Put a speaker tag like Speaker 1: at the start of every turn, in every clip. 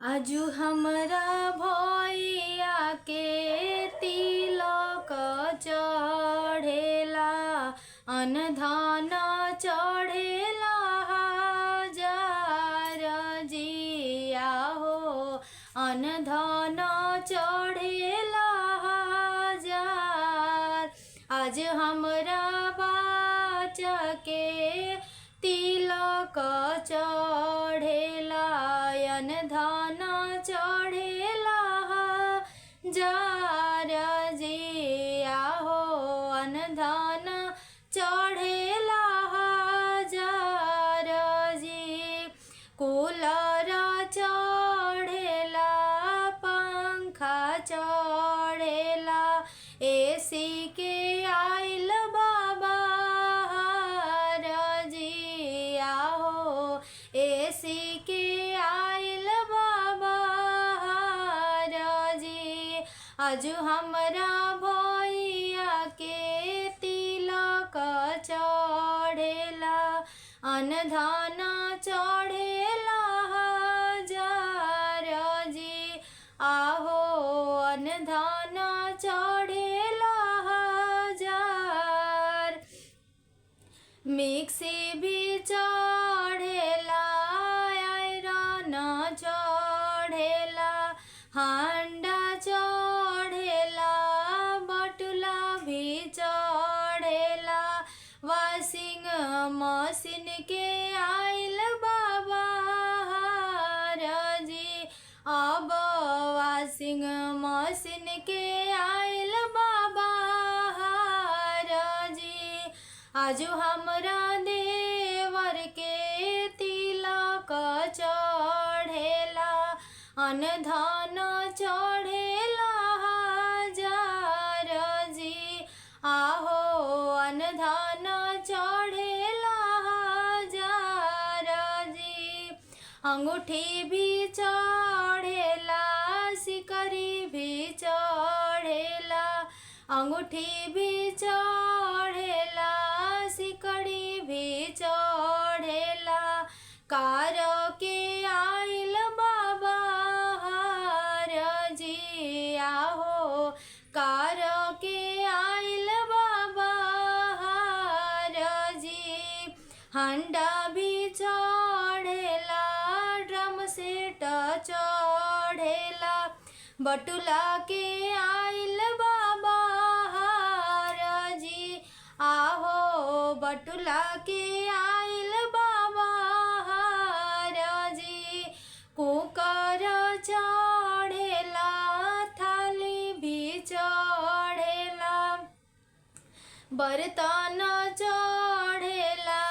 Speaker 1: आजू हमरा भैया के तिलक चढ़ेला, अनधन चढ़ेला हजार जिया हो, अनधन चढ़ेला हजार। आज हमरा बच्चा के तिलक चढ़ेला, अनधन चढ़ेला हजार जिया हो, अनधन चढ़ेला हजार जी। कूलर चढ़ेला, पंखा चढ़ेला, एसी के आइल बाबा जिया हो, एसी के आइल बाबा जी। आज हमरा भैया के तिलक चढ़ेला, अनधन चढ़ेला हजार जी। आहो अनधन चढ़ेला हजार। मिक्सी भी चढ़ेला, आयरन चढ़ेला, हांडा चढ़ेला, बटुला भी चढ़ेला, वॉशिंग मशीन के आइल बाबा जी। अब वॉशिंग मशीन के आइल बाबा जी। आजू हमरा देवर के तिलक चढ़ेला, अनधन चढ़ेला हजार जी। आहो अनधन चढ़ेला हजार जी। अंगूठी भी चढ़ेला, सिकरी भी चढ़ेला, अंगूठी भी चढ़ेला, सिकड़ी भी चढ़ेला, कार के आइल बाबा जी। आहो कार के आइल बाबा जी। हंडा भी चढ़ेला, ड्रम सेट चढ़ेला, बटुला के आइल बाबा जी। आहो बटुला के आइल बाबा जी। कुकर चढ़ेला, थाली भी चढ़ेला, बर्तन चढ़ेला,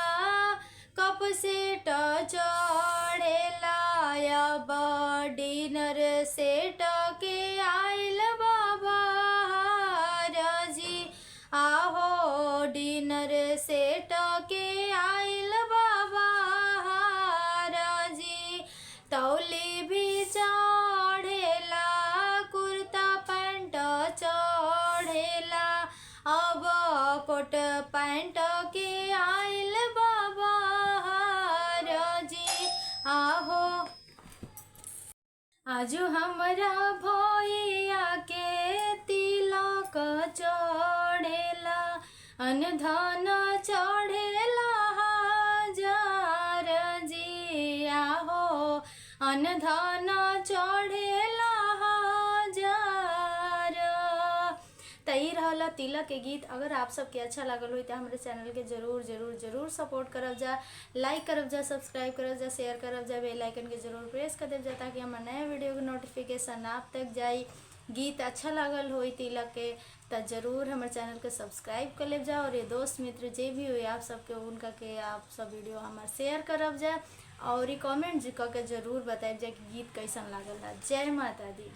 Speaker 1: कप सेट चढ़ेला, अब डिनर सेट के आइल बाबा जी। आहो डिनर सेट के आइल बाबा जी। तौली भी चढ़ेला, कुर्ता पैंट चढ़ेला, अब कोट पैंट के आइल बाबा जी। आहो आजू हमरा भैया के तिलक चढ़ेला, अनधन चढ़ेला हजार जी। आहो अनधन चढ़ेला हजार। तई रहला तिलक के गीत। अगर आप सबके अच्छा लागल हो तो हमारे चैनल के जरूर जरूर जरूर सपोर्ट करब जा, लाइक करब जा, सब्सक्राइब करब जा, शेयर करब जा, बेल आइकन के जरूर प्रेस कर देव जा, ताकि हमारे नए वीडियो के नोटिफिकेशन आप तक जाई। गीत अच्छा लागल हो तिलक के तो जरूर हमारे चैनल के सब्सक्राइब कर लेब जा, और ये दोस्त मित्र जे भी हुई आप सबके उनका के आप सब वीडियो हमारे शेयर करब जा, और कमेंट करके जरूर बताइब जा कि गीत कैसन लागल है। जय माता दी।